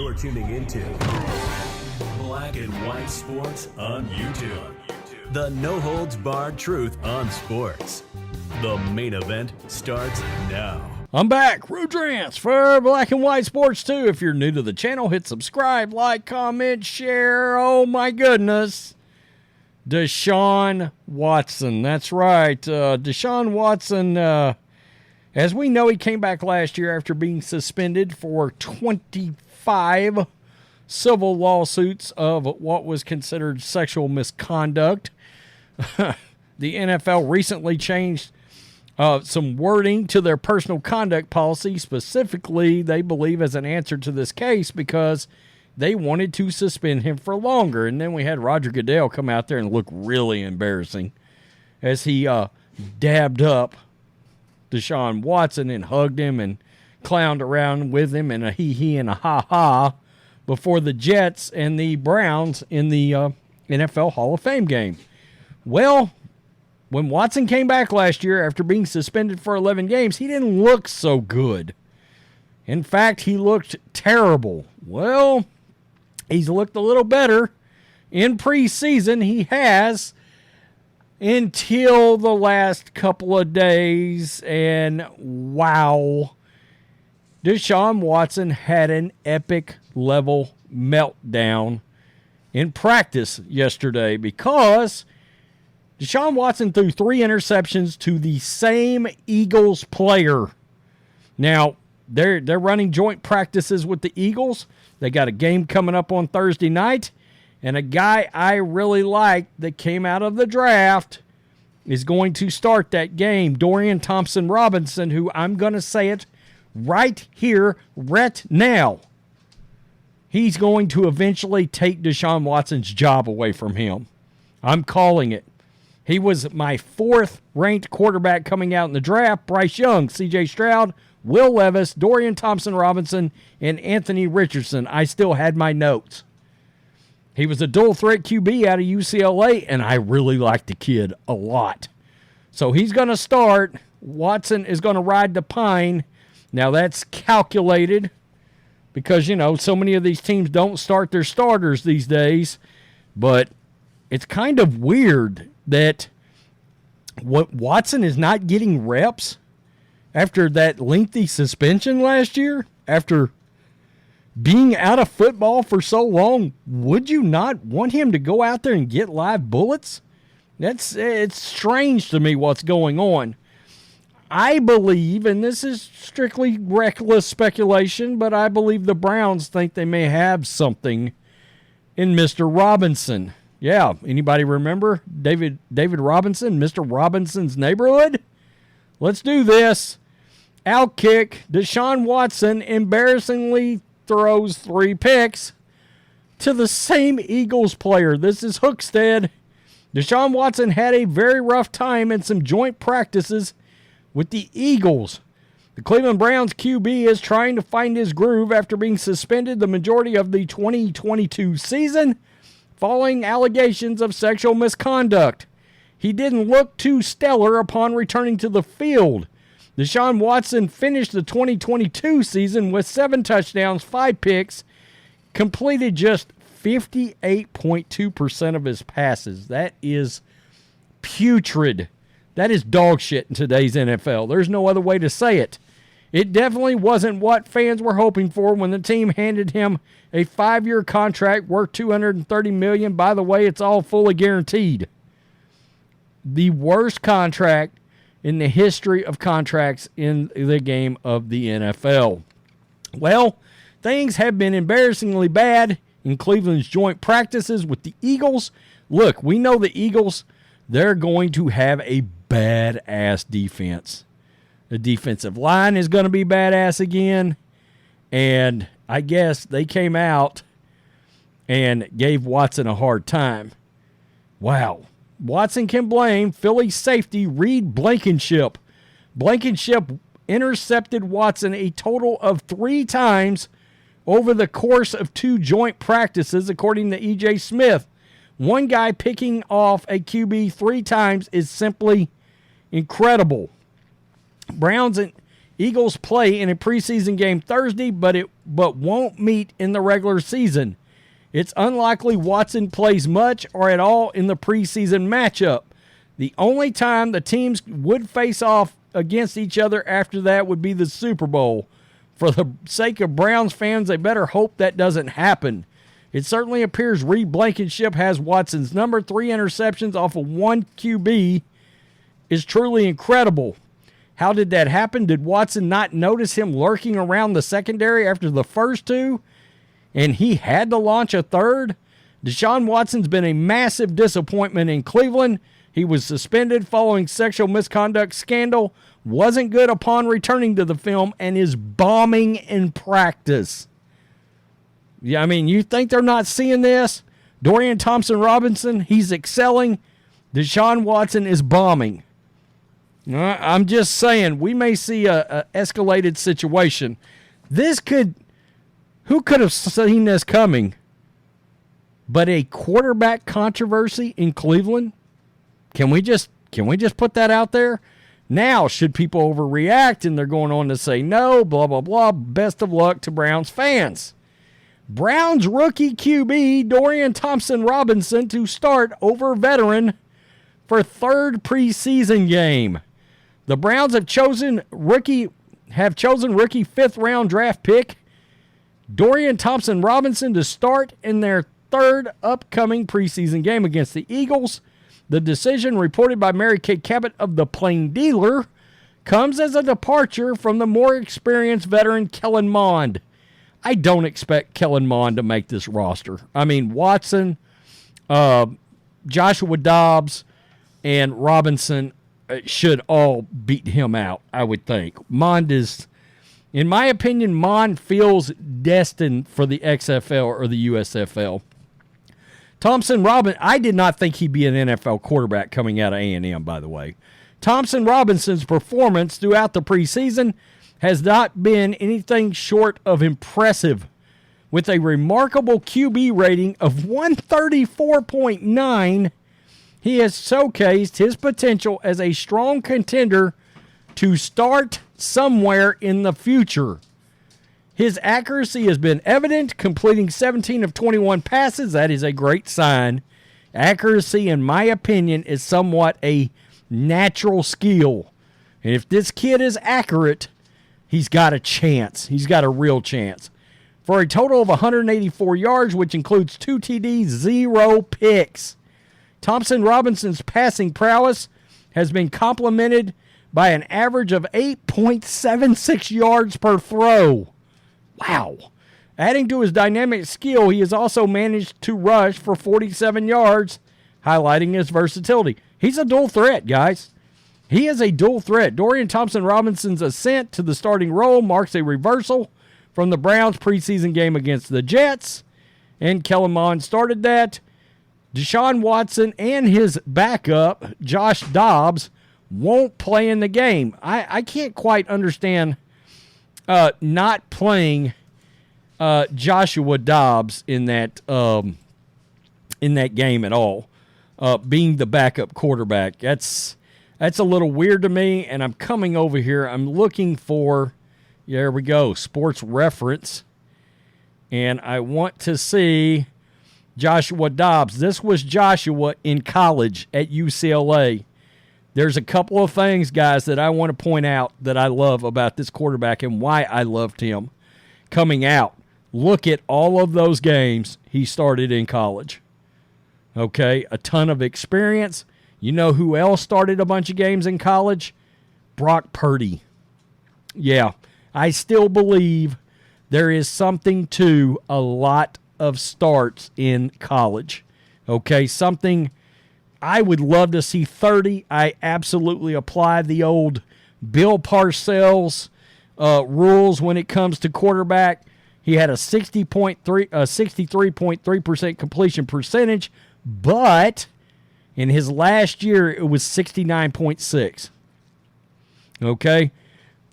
You're tuning into Black and White Sports on YouTube. The no-holds-barred truth on sports. The main event starts now. I'm back, Rudrans, for Black and White Sports 2. If you're new to the channel, hit subscribe, like, comment, share. Oh, my goodness. Deshaun Watson. That's right. Deshaun Watson, as we know, he came back last year after being suspended for 25 civil lawsuits of what was considered sexual misconduct. The NFL recently changed some wording to their personal conduct policy. Specifically, they believe as an answer to this case because they wanted to suspend him for longer. And then we had Roger Goodell come out there and look really embarrassing as he dabbed up Deshaun Watson and hugged him and clowned around with him and a hee-hee and a ha-ha before the Jets and the Browns in the NFL Hall of Fame game. Well, when Watson came back last year after being suspended for 11 games, he didn't look so good. In fact, he looked terrible. Well, he's looked a little better in preseason. He has until the last couple of days. And wow, Deshaun Watson had an epic level meltdown in practice yesterday because Deshaun Watson threw 3 interceptions to the same Eagles player. Now, they're running joint practices with the Eagles. They got a game coming up on Thursday night. And a guy I really like that came out of the draft is going to start that game. Dorian Thompson-Robinson, who I'm going to say it right here, right now. He's going to eventually take Deshaun Watson's job away from him. I'm calling it. He was my 4th ranked quarterback coming out in the draft. Bryce Young, C.J. Stroud, Will Levis, Dorian Thompson-Robinson, and Anthony Richardson. I still had my notes. He was a dual threat QB out of UCLA, and I really like the kid a lot. So he's going to start. Watson is going to ride the pine. Now that's calculated because, you know, so many of these teams don't start their starters these days. But it's kind of weird that Watson is not getting reps after that lengthy suspension last year, after being out of football for so long. Would you not want him to go out there and get live bullets? It's strange to me what's going on. I believe, and this is strictly reckless speculation, but I believe the Browns think they may have something in Mr. Robinson. Yeah, anybody remember David Robinson, Mr. Robinson's Neighborhood? Let's do this. Outkick. Deshaun Watson embarrassingly throws 3 picks to the same Eagles player. This is Hookstead. Deshaun Watson had a very rough time in some joint practices with the Eagles. The Cleveland Browns QB is trying to find his groove after being suspended the majority of the 2022 season following allegations of sexual misconduct. He didn't look too stellar upon returning to the field. Deshaun Watson finished the 2022 season with 7 touchdowns, 5 picks, completed just 58.2% of his passes. That is putrid. That is dog shit in today's NFL. There's no other way to say it. It definitely wasn't what fans were hoping for when the team handed him a 5-year contract worth $230 million. By the way, it's all fully guaranteed. The worst contract in the history of contracts in the game of the NFL. Well, things have been embarrassingly bad in Cleveland's joint practices with the Eagles. Look, we know the Eagles, they're going to have a badass defense. The defensive line is going to be badass again. And I guess they came out and gave Watson a hard time. Wow. Watson can blame Philly safety Reed Blankenship. Blankenship intercepted Watson a total of 3 times over the course of 2 joint practices, according to E.J. Smith. One guy picking off a QB 3 times is simply incredible. Browns Eagles play in a preseason game Thursday, but won't meet in the regular season. It's unlikely Watson plays much or at all in the preseason matchup. The only time the teams would face off against each other after that would be the Super Bowl. For the sake of Browns fans, they better hope that doesn't happen. It certainly appears Reed Blankenship has Watson's number. 3 interceptions off of 1 QB is truly incredible. How did that happen? Did Watson not notice him lurking around the secondary after the first 2, and he had to launch a third? Deshaun Watson's been a massive disappointment in Cleveland. He was suspended following sexual misconduct scandal, wasn't good upon returning to the film, and is bombing in practice. Yeah, I mean, you think they're not seeing this? Dorian Thompson-Robinson, he's excelling. Deshaun Watson is bombing. I'm just saying, we may see a escalated situation. Who could have seen this coming? But a quarterback controversy in Cleveland? Can we just put that out there? Now, should people overreact and they're going on to say no, blah, blah, blah, best of luck to Browns fans. Browns rookie QB Dorian Thompson-Robinson to start over veteran for 3rd preseason game. The Browns have chosen rookie 5th round draft pick Dorian Thompson-Robinson to start in their 3rd upcoming preseason game against the Eagles. The decision, reported by Mary Kay Cabot of the Plain Dealer, comes as a departure from the more experienced veteran Kellen Mond. I don't expect Kellen Mond to make this roster. I mean, Watson, Joshua Dobbs, and Robinson should all beat him out, I would think. Mond is, in my opinion, Mond feels destined for the XFL or the USFL. Thompson-Robinson, I did not think he'd be an NFL quarterback coming out of A&M, by the way. Thompson-Robinson's performance throughout the preseason has not been anything short of impressive. With a remarkable QB rating of 134.9, he has showcased his potential as a strong contender to start somewhere in the future. His accuracy has been evident, completing 17 of 21 passes. That is a great sign. Accuracy, in my opinion, is somewhat a natural skill. And if this kid is accurate, he's got a chance. He's got a real chance. For a total of 184 yards, which includes 2 TDs, 0 picks. Thompson-Robinson's passing prowess has been complemented by an average of 8.76 yards per throw. Wow. Adding to his dynamic skill, he has also managed to rush for 47 yards, highlighting his versatility. He's a dual threat, guys. He is a dual threat. Dorian Thompson-Robinson's ascent to the starting role marks a reversal from the Browns' preseason game against the Jets, and Kellen Mond started that. Deshaun Watson and his backup, Josh Dobbs, won't play in the game. I can't quite understand not playing Joshua Dobbs in that game at all, being the backup quarterback. That's a little weird to me, and I'm coming over here. I'm looking for, there we go, Sports Reference, and I want to see Joshua Dobbs. This was Joshua in college at UCLA. There's a couple of things, guys, that I want to point out that I love about this quarterback and why I loved him coming out. Look at all of those games he started in college. Okay, a ton of experience. You know who else started a bunch of games in college? Brock Purdy. Yeah, I still believe there is something to a lot of starts in college. Okay, something I would love to see 30. I absolutely apply the old Bill Parcells rules when it comes to quarterback. He had a 63.3% completion percentage, but in his last year it was 69.6. Okay,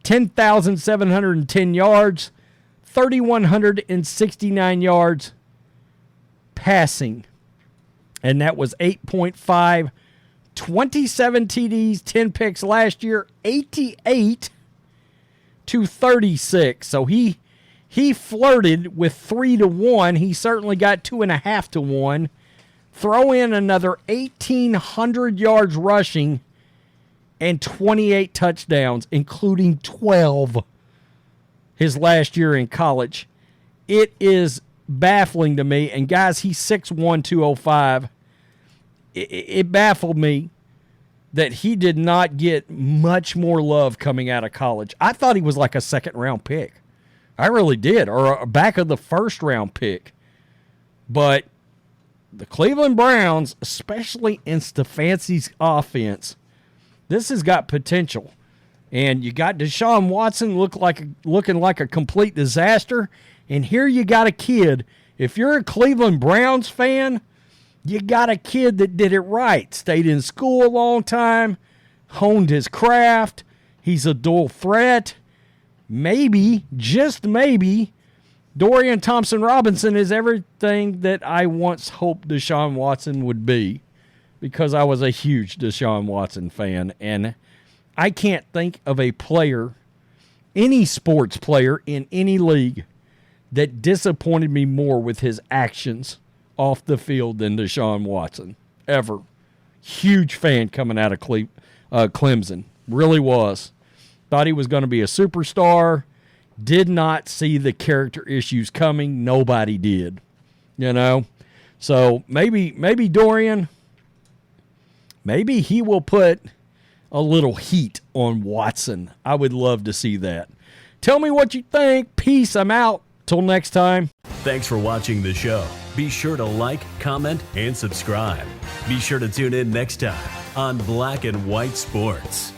10,710 yards, 3,169 yards passing. And that was 8.5, 27 TDs, 10 picks last year, 88 to 36. So he flirted with 3-1. He certainly got 2.5-1. Throw in another 1,800 yards rushing and 28 touchdowns, including 12 his last year in college. It is baffling to me. And, guys, he's 6'1", 205. It baffled me that he did not get much more love coming out of college. I thought he was like a second-round pick. I really did, or a back of the first-round pick. But the Cleveland Browns, especially in Stefanski's offense, this has got potential. And you got Deshaun Watson looking like a complete disaster. And here you got a kid. If you're a Cleveland Browns fan, you got a kid that did it right. Stayed in school a long time, honed his craft. He's a dual threat. Maybe, just maybe, Dorian Thompson-Robinson is everything that I once hoped Deshaun Watson would be, because I was a huge Deshaun Watson fan. And I can't think of a player, any sports player in any league, that disappointed me more with his actions off the field than Deshaun Watson, ever. Huge fan coming out of Clemson. Really was. Thought he was going to be a superstar. Did not see the character issues coming. Nobody did. You know? So maybe Dorian, maybe he will put a little heat on Watson. I would love to see that. Tell me what you think. Peace. I'm out. Till next time. Thanks for watching the show. Be sure to like, comment, and subscribe. Be sure to tune in next time on Black and White Sports.